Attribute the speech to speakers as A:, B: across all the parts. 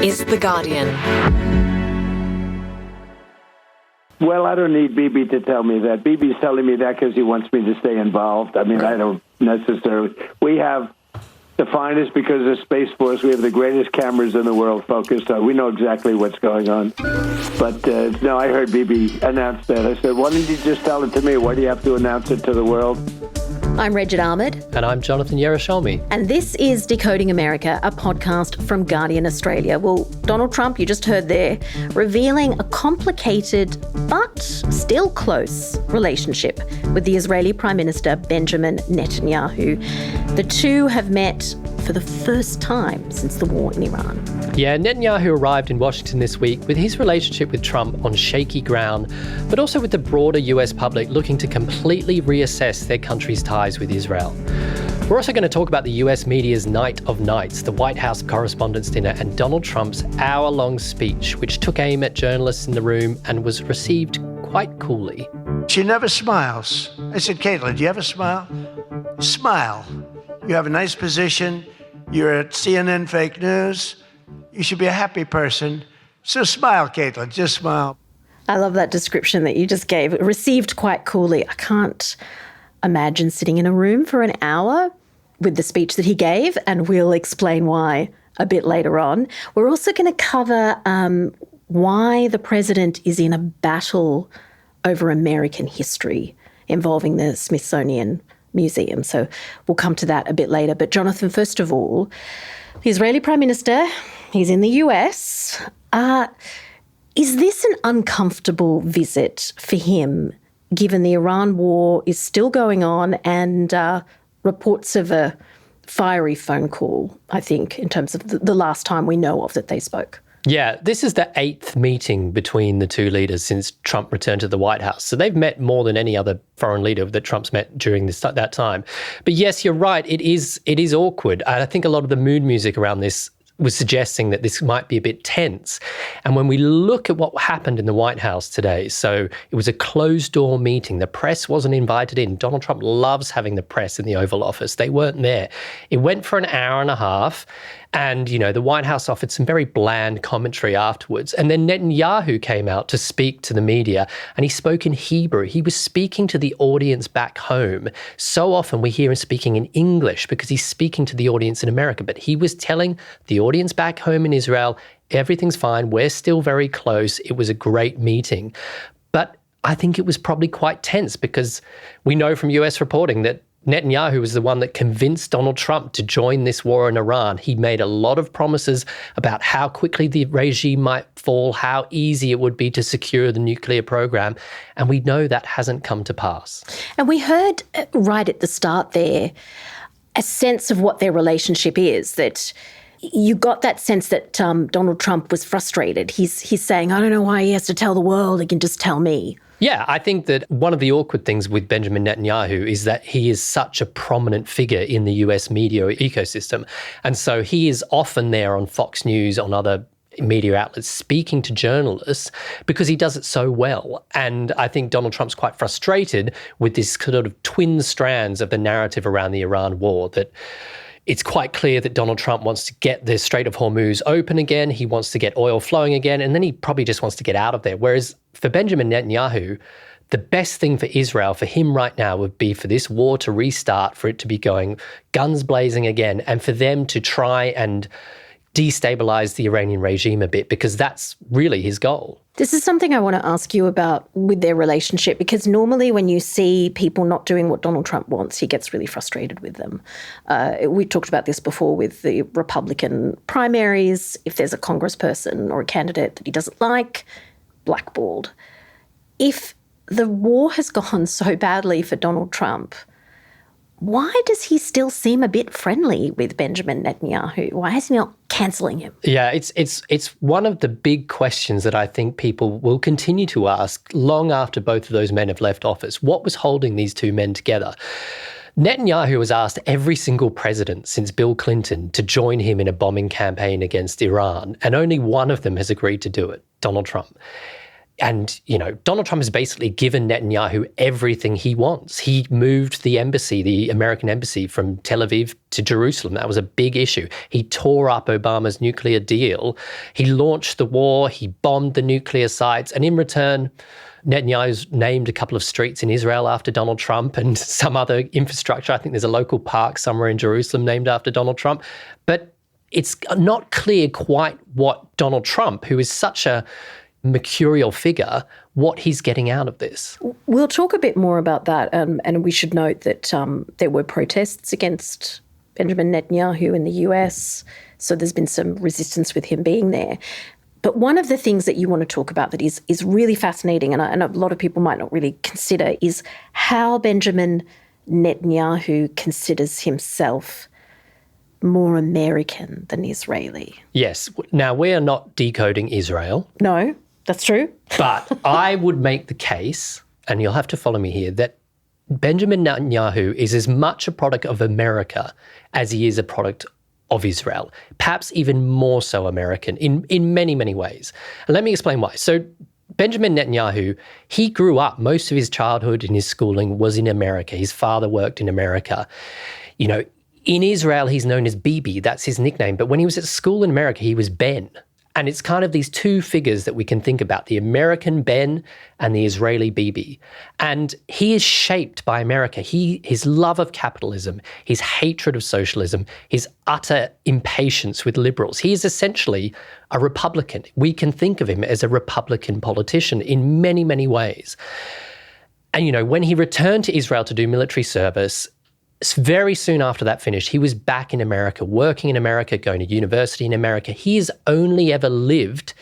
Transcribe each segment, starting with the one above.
A: is The Guardian.
B: Well, I don't need Bibi to tell me that. Bibi's telling me that because he wants me to stay involved. I mean, I don't necessarily. We have the finest, because of Space Force, we have the greatest cameras in the world focused on. We know exactly what's going on. But, no, I heard Bibi announce that. I said, why don't you just tell it to me? Why do you have to announce it to the world?
C: I'm Reged Ahmad.
D: And I'm Jonathan Yerushalmy.
C: And this is Decoding America, a podcast from Guardian Australia. Well, Donald Trump, you just heard there, revealing a complicated but still close relationship with the Israeli Prime Minister Benjamin Netanyahu. The two have met for the first time since the war in Iran.
D: Yeah, Netanyahu arrived in Washington this week with his relationship with Trump on shaky ground, but also with the broader US public looking to completely reassess their country's ties with Israel. We're also going to talk about the US media's night of nights, the White House Correspondents' Dinner, and Donald Trump's hour-long speech, which took aim at journalists in the room and was received quite coolly.
E: She never smiles. I said, Caitlin, do you ever smile? Smile. You have a nice position. You're at CNN Fake News. You should be a happy person. So smile, Caitlin, just smile.
C: I love that description that you just gave. Received quite coolly. I can't imagine sitting in a room for an hour with the speech that he gave, and we'll explain why a bit later on. We're also going to cover why the president is in a battle over American history involving the Smithsonian Museum. So we'll come to that a bit later. But Jonathan, first of all, the Israeli Prime Minister, he's in the US. Is this an uncomfortable visit for him, given the Iran war is still going on and reports of a fiery phone call, I think, in terms of the last time we know of that they spoke?
D: Yeah, this is the 8th meeting between the two leaders since Trump returned to the White House. So they've met more than any other foreign leader that Trump's met during that time. But yes, you're right, it is awkward. And I think a lot of the mood music around this was suggesting that this might be a bit tense. And when we look at what happened in the White House today, so it was a closed-door meeting. The press wasn't invited in. Donald Trump loves having the press in the Oval Office. They weren't there. It went for an hour and a half. And, you know, the White House offered some very bland commentary afterwards. And then Netanyahu came out to speak to the media, and he spoke in Hebrew. He was speaking to the audience back home. So often we hear him speaking in English because he's speaking to the audience in America. But he was telling the audience back home in Israel, everything's fine. We're still very close. It was a great meeting. But I think it was probably quite tense because we know from US reporting that Netanyahu was the one that convinced Donald Trump to join this war in Iran. He made a lot of promises about how quickly the regime might fall, how easy it would be to secure the nuclear program, and we know that hasn't come to pass.
C: And we heard right at the start there a sense of what their relationship is, that you got that sense that Donald Trump was frustrated. He's saying, I don't know why he has to tell the world, he can just tell me.
D: Yeah, I think that one of the awkward things with Benjamin Netanyahu is that he is such a prominent figure in the US media ecosystem. And so he is often there on Fox News, on other media outlets, speaking to journalists because he does it so well. And I think Donald Trump's quite frustrated with this sort of twin strands of the narrative around the Iran war, that it's quite clear that Donald Trump wants to get the Strait of Hormuz open again. He wants to get oil flowing again, and then he probably just wants to get out of there. Whereas for Benjamin Netanyahu, the best thing for Israel, for him right now, would be for this war to restart, for it to be going guns blazing again, and for them to try and destabilize the Iranian regime a bit, because that's really his goal.
C: This is something I want to ask you about with their relationship, because normally when you see people not doing what Donald Trump wants, he gets really frustrated with them. We talked about this before with the Republican primaries. If there's a congressperson or a candidate that he doesn't like, blackballed. If the war has gone so badly for Donald Trump, why does he still seem a bit friendly with Benjamin Netanyahu? Why is he not cancelling him?
D: Yeah, it's one of the big questions that I think people will continue to ask long after both of those men have left office. What was holding these two men together? Netanyahu has asked every single president since Bill Clinton to join him in a bombing campaign against Iran, and only one of them has agreed to do it, Donald Trump. And, Donald Trump has basically given Netanyahu everything he wants. He moved the embassy, the American embassy, from Tel Aviv to Jerusalem. That was a big issue. He tore up Obama's nuclear deal. He launched the war. He bombed the nuclear sites. And in return, Netanyahu's named a couple of streets in Israel after Donald Trump and some other infrastructure. I think there's a local park somewhere in Jerusalem named after Donald Trump. But it's not clear quite what Donald Trump, who is such a mercurial figure, what he's getting out of this.
C: We'll talk a bit more about that, and we should note that there were protests against Benjamin Netanyahu in the US, so there's been some resistance with him being there. But one of the things that you want to talk about that is really fascinating, and a lot of people might not really consider, is how Benjamin Netanyahu considers himself more American than Israeli.
D: Yes. Now, we are not decoding Israel.
C: No, that's true.
D: But I would make the case, and you'll have to follow me here, that Benjamin Netanyahu is as much a product of America as he is a product of Israel, perhaps even more so American in many, many ways. And let me explain why. So Benjamin Netanyahu, he grew up, most of his childhood and his schooling was in America. His father worked in America. In Israel, he's known as Bibi. That's his nickname. But when he was at school in America, he was Ben. And it's kind of these two figures that we can think about, the American Ben and the Israeli Bibi. And he is shaped by America. His love of capitalism, his hatred of socialism, his utter impatience with liberals. He is essentially a Republican. We can think of him as a Republican politician in many, many ways. And, when he returned to Israel to do military service, very soon after that finished, he was back in America, working in America, going to university in America. He has only ever lived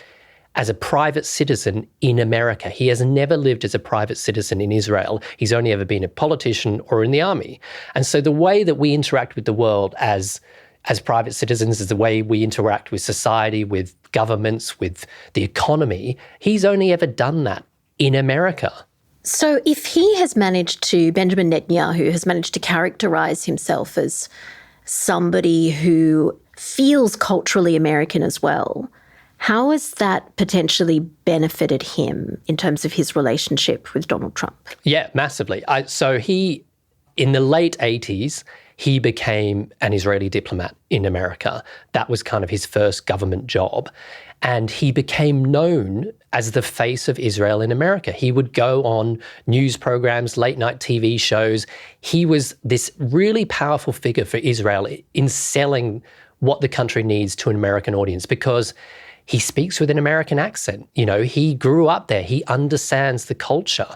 D: as a private citizen in America. He has never lived as a private citizen in Israel. He's only ever been a politician or in the army. And so the way that we interact with the world as private citizens is the way we interact with society, with governments, with the economy. He's only ever done that in America.
C: So if Benjamin Netanyahu has managed to characterise himself as somebody who feels culturally American as well, how has that potentially benefited him in terms of his relationship with Donald Trump? Yeah,
D: massively. In the late 80s, he became an Israeli diplomat in America. That was kind of his first government job. And he became known as the face of Israel in America. He would go on news programs, late night TV shows. He was this really powerful figure for Israel in selling what the country needs to an American audience because he speaks with an American accent. He grew up there. He understands the culture.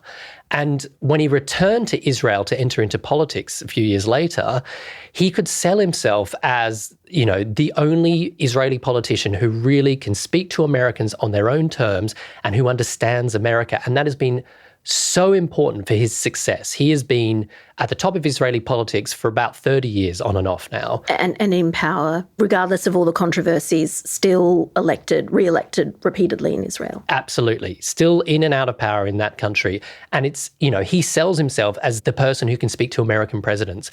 D: And when he returned to Israel to enter into politics a few years later, he could sell himself as, the only Israeli politician who really can speak to Americans on their own terms and who understands America. And that has been so important for his success. He has been at the top of Israeli politics for about 30 years on and off now.
C: And in power, regardless of all the controversies, still re-elected repeatedly in Israel.
D: Absolutely. Still in and out of power in that country. And it's, he sells himself as the person who can speak to American presidents.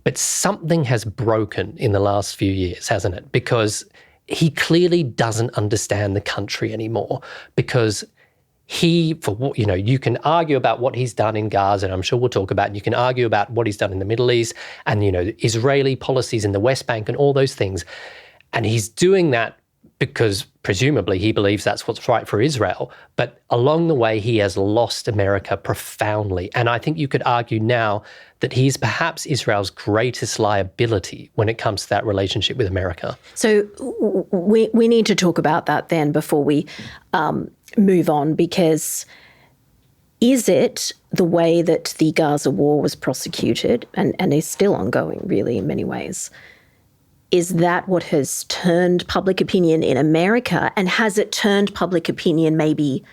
D: But something has broken in the last few years, hasn't it? Because he clearly doesn't understand the country anymore because you can argue about what he's done in Gaza, and I'm sure we'll talk about, and you can argue about what he's done in the Middle East and, Israeli policies in the West Bank and all those things. And he's doing that because presumably he believes that's what's right for Israel. But along the way, he has lost America profoundly. And I think you could argue now that he's perhaps Israel's greatest liability when it comes to that relationship with America.
C: So we need to talk about that then before we move on, because is it the way that the Gaza war was prosecuted and is still ongoing really in many ways? Is that what has turned public opinion in America? And has it turned public opinion maybe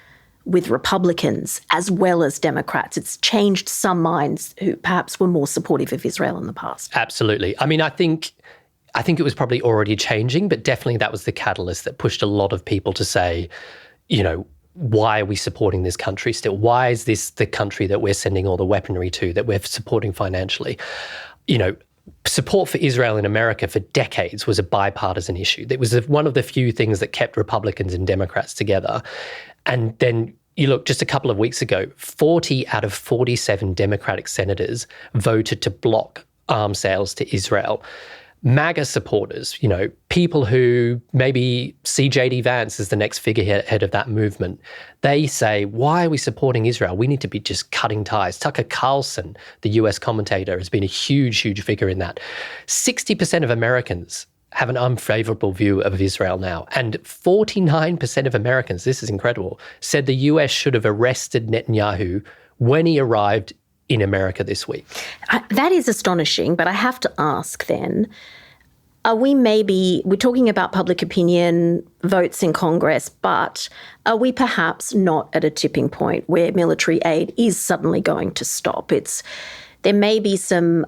C: with Republicans as well as Democrats? It's changed some minds who perhaps were more supportive of Israel in the past.
D: Absolutely. I mean, I think it was probably already changing, but definitely that was the catalyst that pushed a lot of people to say, why are we supporting this country still? Why is this the country that we're sending all the weaponry to, that we're supporting financially? Support for Israel in America for decades was a bipartisan issue. It was one of the few things that kept Republicans and Democrats together. And then you look just a couple of weeks ago, 40 out of 47 Democratic senators voted to block arms sales to Israel. MAGA supporters, people who maybe see J.D. Vance as the next figurehead of that movement, they say, why are we supporting Israel? We need to be just cutting ties. Tucker Carlson, the US commentator, has been a huge, huge figure in that. 60% of Americans have an unfavorable view of Israel now. And 49% of Americans, this is incredible, said the US should have arrested Netanyahu when he arrived in America this week.
C: That is astonishing, but I have to ask then, we're talking about public opinion, votes in Congress, but are we perhaps not at a tipping point where military aid is suddenly going to stop? There may be some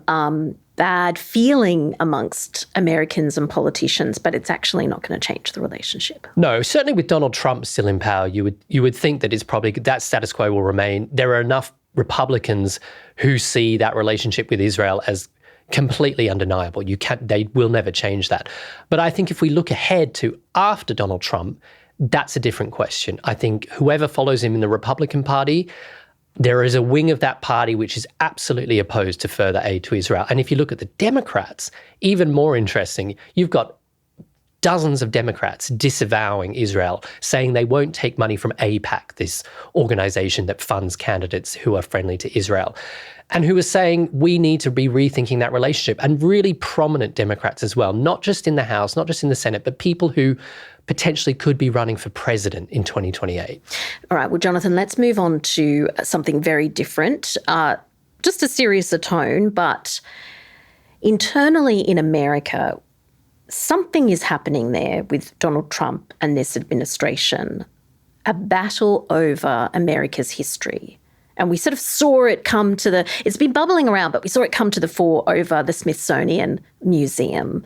C: bad feeling amongst Americans and politicians, but it's actually not going to change the relationship.
D: No, certainly with Donald Trump still in power, you would think that it's probably that status quo will remain. There are enough Republicans who see that relationship with Israel as completely undeniable. They will never change that. But I think if we look ahead to after Donald Trump, that's a different question. I think whoever follows him in the Republican Party, there is a wing of that party which is absolutely opposed to further aid to Israel. And if you look at the Democrats, even more interesting, you've got dozens of Democrats disavowing Israel, saying they won't take money from AIPAC, this organization that funds candidates who are friendly to Israel, and who are saying we need to be rethinking that relationship. And really prominent Democrats as well, not just in the House, not just in the Senate, but people who potentially could be running for president in 2028.
C: All right, well, Jonathan, let's move on to something very different, just a seriouser tone, but internally in America, something is happening there with Donald Trump and this administration, a battle over America's history. And we sort of saw it come to it's been bubbling around, but we saw it come to the fore over the Smithsonian Museum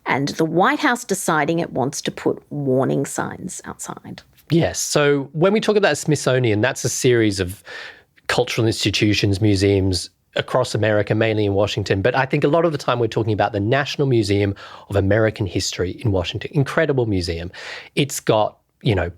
C: and the White House deciding it wants to put warning signs outside.
D: Yes. So when we talk about Smithsonian, that's a series of cultural institutions, museums across America, mainly in Washington. But I think a lot of the time we're talking about the National Museum of American History in Washington. Incredible museum. It's got,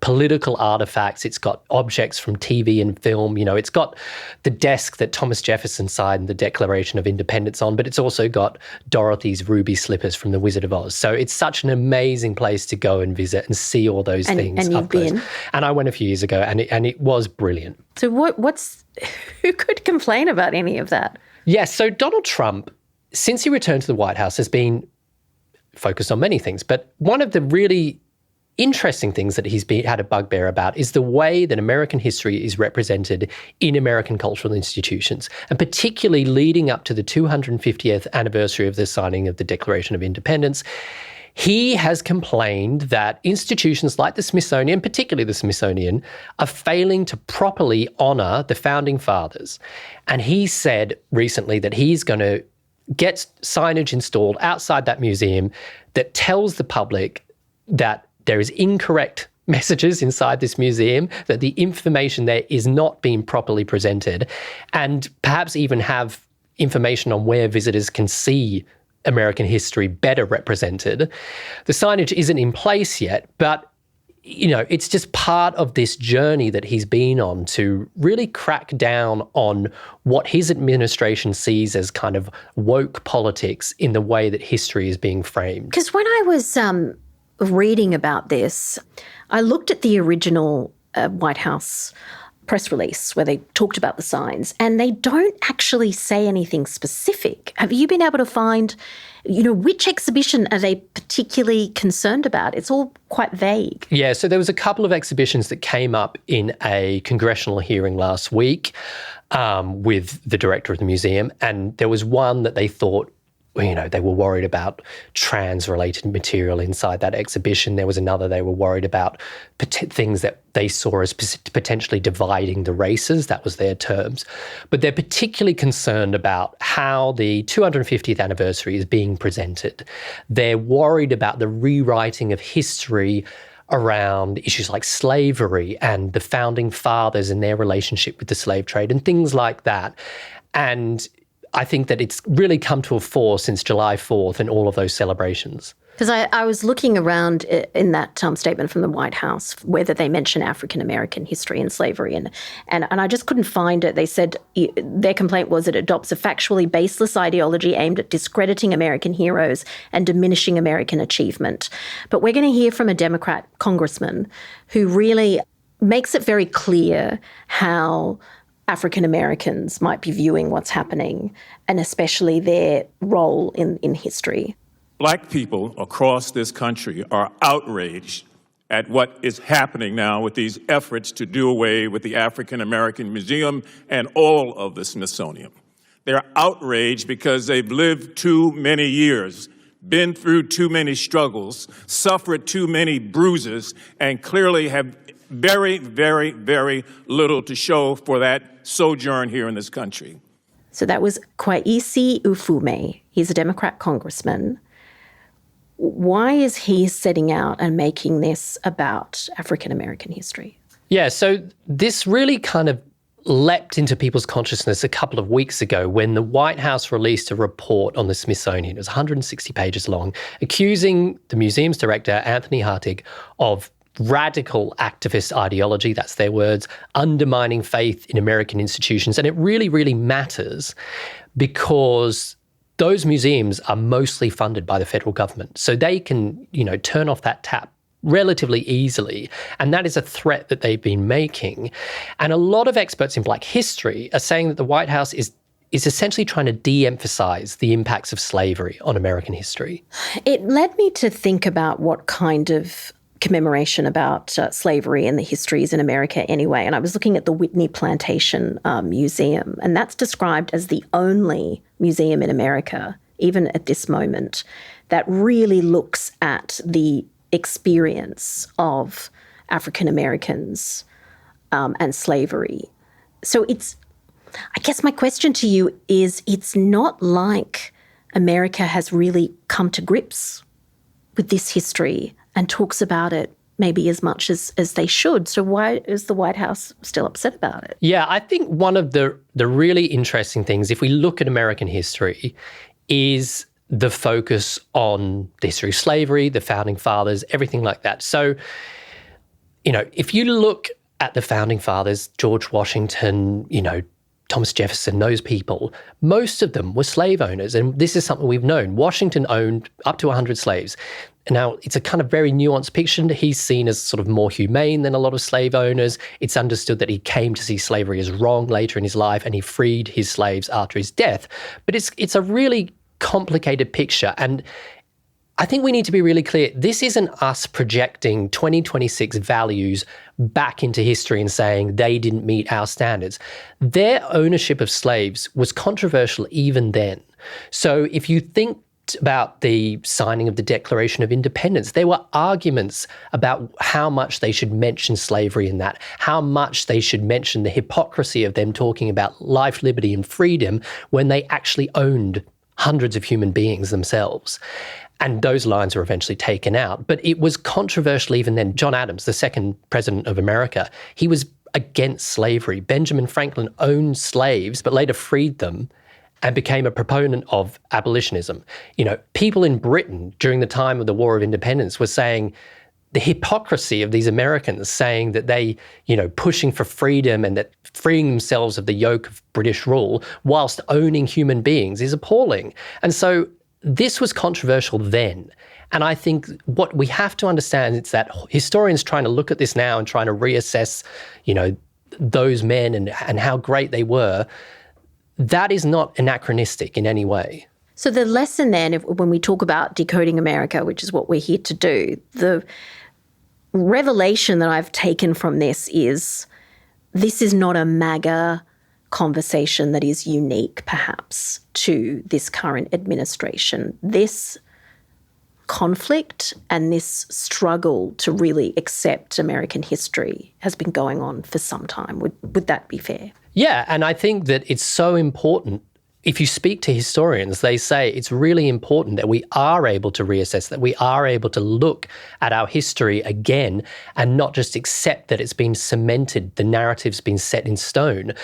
D: political artifacts. It's got objects from TV and film. It's got the desk that Thomas Jefferson signed the Declaration of Independence on, but it's also got Dorothy's ruby slippers from The Wizard of Oz. So it's such an amazing place to go and visit and see all those things.
C: And you've been?
D: And I went a few years ago, and it was brilliant.
C: So who could complain about any of that?
D: Yes, so Donald Trump, since he returned to the White House, has been focused on many things. But one of the really interesting things that he's had a bugbear about is the way that American history is represented in American cultural institutions, and particularly leading up to the 250th anniversary of the signing of the Declaration of Independence. He has complained that institutions like the Smithsonian, particularly the Smithsonian, are failing to properly honour the Founding Fathers. And he said recently that he's going to get signage installed outside that museum that tells the public that there is incorrect messages inside this museum, that the information there is not being properly presented, and perhaps even have information on where visitors can see American history better represented. The signage isn't in place yet, but it's just part of this journey that he's been on to really crack down on what his administration sees as kind of woke politics in the way that history is being framed.
C: Because when I was reading about this, I looked at the original White House press release where they talked about the signs, and they don't actually say anything specific. Have you been able to find, which exhibition are they particularly concerned about? It's all quite vague.
D: Yeah, so there was a couple of exhibitions that came up in a congressional hearing last week with the director of the museum, and there was one that they thought, they were worried about trans-related material inside that exhibition. There was another they were worried about things that they saw as potentially dividing the races. That was their terms. But they're particularly concerned about how the 250th anniversary is being presented. They're worried about the rewriting of history around issues like slavery and the Founding Fathers and their relationship with the slave trade and things like that. And I think that it's really come to a fore since July 4th and all of those celebrations.
C: Because I was looking around in that statement from the White House, whether they mention African-American history and slavery, and I just couldn't find it. They said their complaint was it adopts a factually baseless ideology aimed at discrediting American heroes and diminishing American achievement. But we're going to hear from a Democrat congressman who really makes it very clear how African Americans might be viewing what's happening, and especially their role in history.
A: Black people across this country are outraged at what is happening now with these efforts to do away with the African American Museum and all of the Smithsonian. They're outraged because they've lived too many years, been through too many struggles, suffered too many bruises, and clearly have very, very, very little to show for that sojourn here in this country.
C: So that was Kweisi Ufume. He's a Democrat congressman. Why is he setting out and making this about African-American history?
D: Yeah, so this really kind of leapt into people's consciousness a couple of weeks ago when the White House released a report on the Smithsonian. It was 160 pages long, accusing the museum's director, Anthony Hartig, of radical activist ideology, that's their words, undermining faith in American institutions. And it really, really matters because those museums are mostly funded by the federal government. So they can, turn off that tap relatively easily. And that is a threat that they've been making. And a lot of experts in Black history are saying that the White House is essentially trying to de-emphasize the impacts of slavery on American history. It
C: led me to think about what kind of commemoration about slavery and the histories in America anyway. And I was looking at the Whitney Plantation Museum, and that's described as the only museum in America, even at this moment, that really looks at the experience of African Americans and slavery. So I guess my question to you is, it's not like America has really come to grips with this history and talks about it maybe as much as they should. So why is the White House still upset about it?
D: Yeah, I think one of the really interesting things, if we look at American history, is the focus on the history of slavery, the founding fathers, everything like that. So, if you look at the founding fathers, George Washington, Thomas Jefferson, those people, most of them were slave owners. And this is something we've known. Washington owned up to 100 slaves. Now, it's a kind of very nuanced picture. He's seen as sort of more humane than a lot of slave owners. It's understood that he came to see slavery as wrong later in his life, and he freed his slaves after his death. But it's a really complicated picture. And I think we need to be really clear. This isn't us projecting 2026 values back into history and saying they didn't meet our standards. Their ownership of slaves was controversial even then. So if you think about the signing of the Declaration of Independence, there were arguments about how much they should mention slavery in that, how much they should mention the hypocrisy of them talking about life, liberty, and freedom when they actually owned hundreds of human beings themselves. And those lines were eventually taken out. But it was controversial even then. John Adams, the second president of America, he was against slavery. Benjamin Franklin owned slaves, but later freed them and became a proponent of abolitionism. People in Britain during the time of the War of Independence were saying the hypocrisy of these Americans saying that they, pushing for freedom and that freeing themselves of the yoke of British rule whilst owning human beings is appalling. And so this was controversial then. And I think what we have to understand is that historians trying to look at this now and trying to reassess, those men and how great they were, that is not anachronistic in any way.
C: So the lesson then, when we talk about decoding America, which is what we're here to do, the revelation that I've taken from this is not a MAGA conversation that is unique, perhaps, to this current administration. This conflict and this struggle to really accept American history has been going on for some time. Would that be fair?
D: Yeah, and I think that it's so important. If you speak to historians, they say it's really important that we are able to reassess, that we are able to look at our history again and not just accept that it's been cemented, the narrative's been set in stone.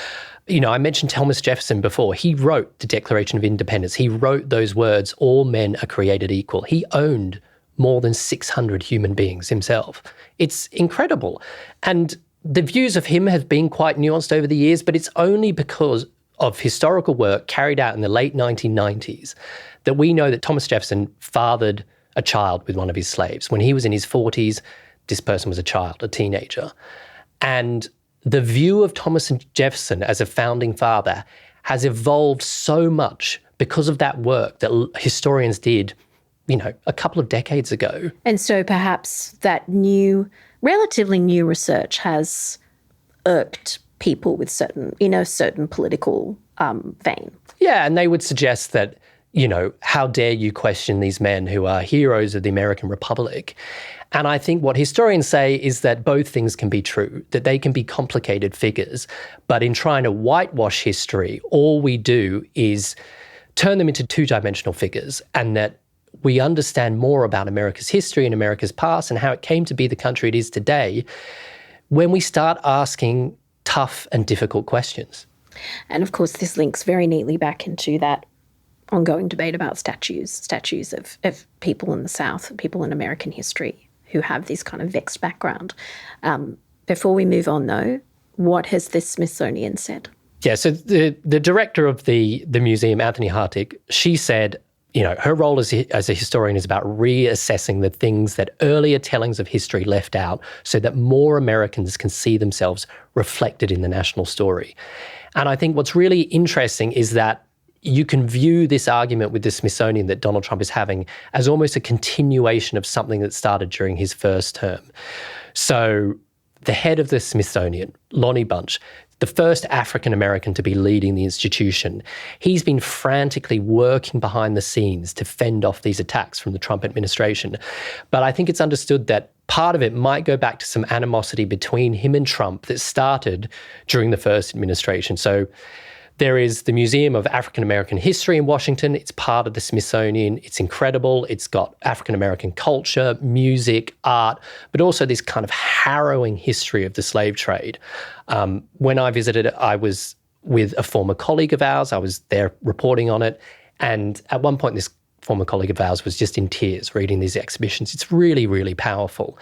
D: I mentioned Thomas Jefferson before. He wrote the Declaration of Independence. He wrote those words, all men are created equal. He owned more than 600 human beings himself. It's incredible. And the views of him have been quite nuanced over the years, but it's only because of historical work carried out in the late 1990s that we know that Thomas Jefferson fathered a child with one of his slaves. When he was in his 40s, this person was a child, a teenager. And the view of Thomas Jefferson as a founding father has evolved so much because of that work that historians did, a couple of decades ago.
C: And so perhaps that relatively new research has irked people with certain political vein.
D: Yeah, and they would suggest that, how dare you question these men who are heroes of the American Republic? And I think what historians say is that both things can be true, that they can be complicated figures, but in trying to whitewash history, all we do is turn them into two-dimensional figures, and that we understand more about America's history and America's past and how it came to be the country it is today when we start asking tough and difficult questions.
C: And of course, this links very neatly back into that ongoing debate about statues of people in the South, people in American history who have this kind of vexed background. Before we move on, though, what has the Smithsonian said?
D: Yeah, so the director of the museum, Anthony Hartig, she said, her role as a historian is about reassessing the things that earlier tellings of history left out so that more Americans can see themselves reflected in the national story. And I think what's really interesting is that you can view this argument with the Smithsonian that Donald Trump is having as almost a continuation of something that started during his first term. So the head of the Smithsonian, Lonnie Bunch, the first African-American to be leading the institution, he's been frantically working behind the scenes to fend off these attacks from the Trump administration. But I think it's understood that part of it might go back to some animosity between him and Trump that started during the first administration. So there is the Museum of African American History in Washington. It's part of the Smithsonian. It's incredible. It's got African American culture, music, art, but also this kind of harrowing history of the slave trade. When I visited it, I was with a former colleague of ours. I was there reporting on it. And at one point, this former colleague of ours was just in tears reading these exhibitions. It's really, really powerful.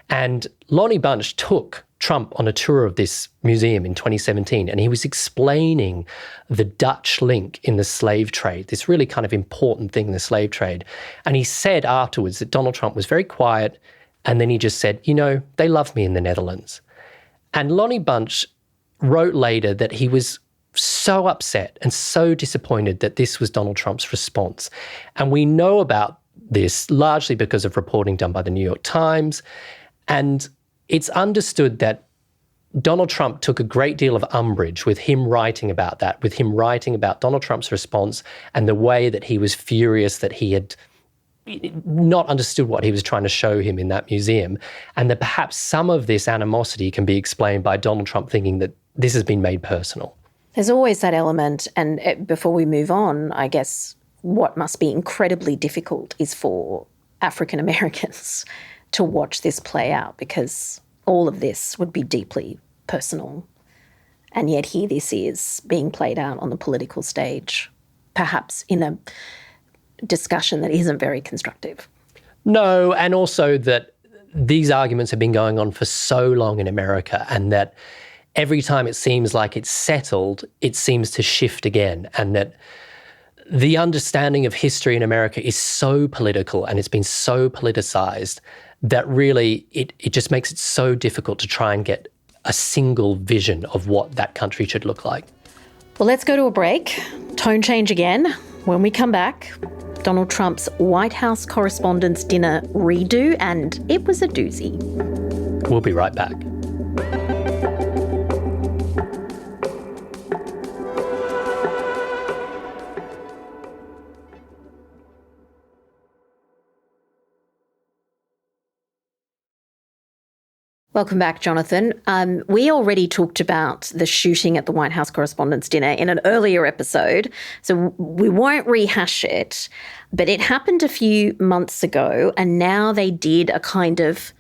D: And Lonnie Bunch took Trump on a tour of this museum in 2017, and he was explaining the Dutch link in the slave trade, this really kind of important thing in the slave trade. And he said afterwards that Donald Trump was very quiet, and then he just said, they love me in the Netherlands. And Lonnie Bunch wrote later that he was so upset and so disappointed that this was Donald Trump's response. And we know about this largely because of reporting done by the New York Times. And it's understood that Donald Trump took a great deal of umbrage with him writing about that, with him writing about Donald Trump's response and the way that he was furious that he had not understood what he was trying to show him in that museum, and that perhaps some of this animosity can be explained by Donald Trump thinking that this has been made personal.
C: There's always that element, and before we move on, I guess what must be incredibly difficult is for African Americans to watch this play out, because all of this would be deeply personal. And yet here this is being played out on the political stage, perhaps in a discussion that isn't very constructive.
D: No, and also that these arguments have been going on for so long in America, and that every time it seems like it's settled, it seems to shift again, and that the understanding of history in America is so political and it's been so politicized that really it just makes it so difficult to try and get a single vision of what that country should look like.
C: Well, let's go to a break. Tone change again. When we come back, Donald Trump's White House Correspondents' Dinner redo, and it was a doozy.
D: We'll be right back.
C: Welcome back, Jonathan. We already talked about the shooting at the White House Correspondents' Dinner in an earlier episode, so we won't rehash it, but it happened a few months ago, and now they did a kind of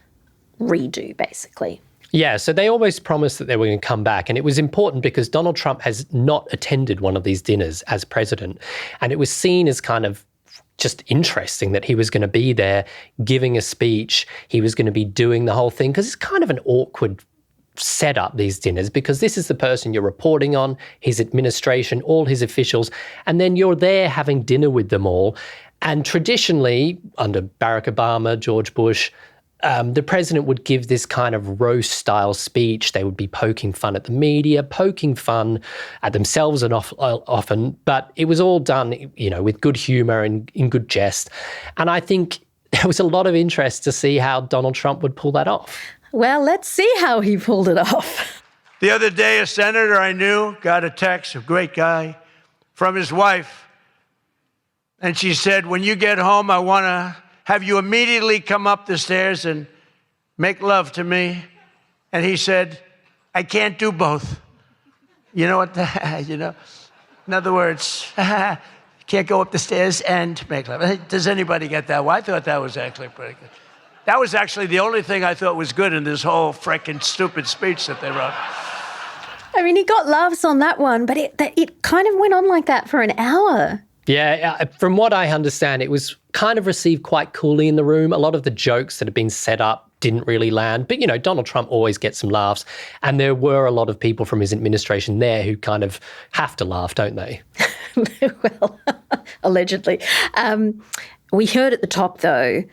C: redo, basically.
D: Yeah, so they always promised that they were going to come back, and it was important because Donald Trump has not attended one of these dinners as president, and it was seen as kind of just interesting that he was going to be there giving a speech. He was going to be doing the whole thing, because it's kind of an awkward setup, these dinners, because this is the person you're reporting on, his administration, all his officials, and then you're there having dinner with them all. And traditionally, under Barack Obama, George Bush, the president would give this kind of roast-style speech. They would be poking fun at the media, poking fun at themselves and often, but it was all done, with good humour and in good jest. And I think there was a lot of interest to see how Donald Trump would pull that off.
C: Well, let's see how he pulled it off.
E: The other day, a senator I knew got a text, a great guy, from his wife. And she said, when you get home, I want to have you immediately come up the stairs and make love to me. And he said, I can't do both. You know what? In other words, you can't go up the stairs and make love. Does anybody get that? Well, I thought that was actually pretty good. That was actually the only thing I thought was good in this whole frickin' stupid speech that they wrote.
C: I mean, he got laughs on that one, but it kind of went on like that for an hour.
D: Yeah, from what I understand, it was kind of received quite coolly in the room. A lot of the jokes that had been set up didn't really land. But, Donald Trump always gets some laughs. And there were a lot of people from his administration there who kind of have to laugh, don't they?
C: Well, allegedly. We heard at the top, though,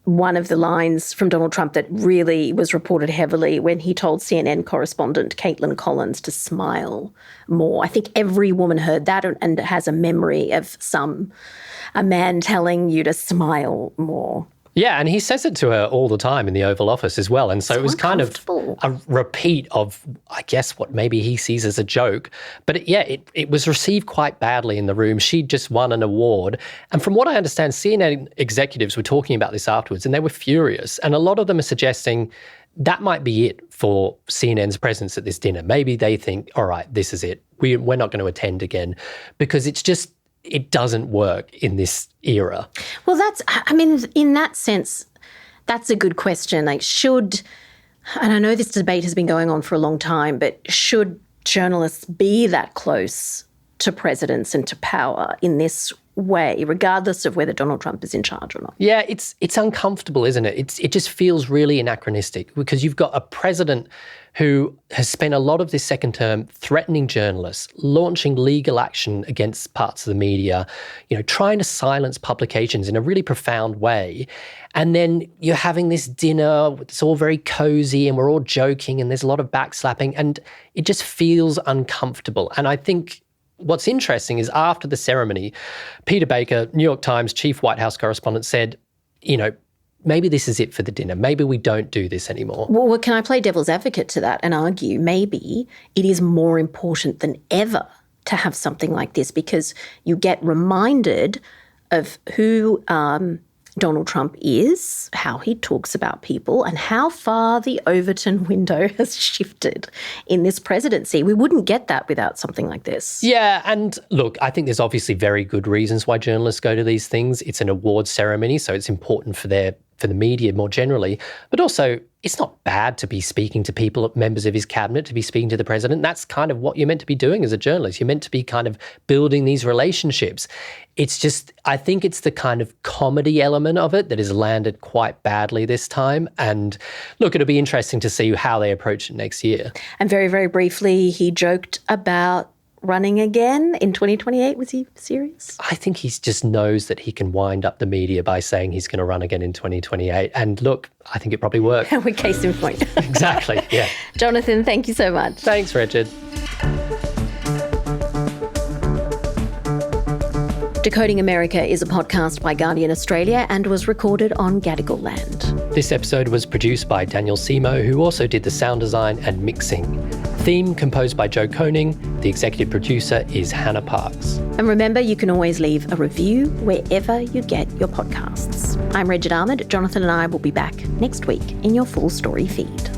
C: one of the lines from Donald Trump that really was reported heavily when he told CNN correspondent Caitlin Collins to smile more. I think every woman heard that and has a memory of a man telling you to smile more.
D: Yeah, and he says it to her all the time in the Oval Office as well. And so it was kind of a repeat of, I guess, what maybe he sees as a joke. But it was received quite badly in the room. She just won an award. And from what I understand, CNN executives were talking about this afterwards and they were furious. And a lot of them are suggesting that might be it for CNN's presence at this dinner. Maybe they think, all right, this is it. We're not going to attend again, because it doesn't work in this era. Well,
C: in that sense, that's a good question. And I know this debate has been going on for a long time, but should journalists be that close to presidents and to power in this way, regardless of whether Donald Trump is in charge or not?
D: Yeah, it's uncomfortable, isn't it? It just feels really anachronistic, because you've got a president who has spent a lot of this second term threatening journalists, launching legal action against parts of the media, trying to silence publications in a really profound way. And then you're having this dinner, it's all very cozy and we're all joking and there's a lot of backslapping, and it just feels uncomfortable. And I think what's interesting is after the ceremony, Peter Baker, New York Times chief White House correspondent, said, maybe this is it for the dinner. Maybe we don't do this anymore.
C: Well, can I play devil's advocate to that and argue maybe it is more important than ever to have something like this, because you get reminded of who Donald Trump is, how he talks about people, and how far the Overton window has shifted in this presidency. We wouldn't get that without something like this.
D: Yeah, and look, I think there's obviously very good reasons why journalists go to these things. It's an award ceremony, so it's important for the media more generally. But also, it's not bad to be speaking to people, members of his cabinet, to be speaking to the president. That's kind of what you're meant to be doing as a journalist. You're meant to be kind of building these relationships. It's just, I think it's the kind of comedy element of it that has landed quite badly this time. And look, it'll be interesting to see how they approach it next year.
C: And very, very briefly, he joked about running again in 2028. Was he serious?
D: I think he just knows that he can wind up the media by saying he's going to run again in 2028. And look, I think it probably worked.
C: We're case in point.
D: Exactly, yeah.
C: Jonathan, thank you so much.
D: Thanks, Reged.
C: Decoding America is a podcast by Guardian Australia and was recorded on Gadigal land.
D: This episode was produced by Daniel Simo, who also did the sound design and mixing. Theme composed by Joe Koning. The executive producer is Hannah Parks.
C: And remember, you can always leave a review wherever you get your podcasts. I'm Reged Ahmad. Jonathan and I will be back next week in your full story feed.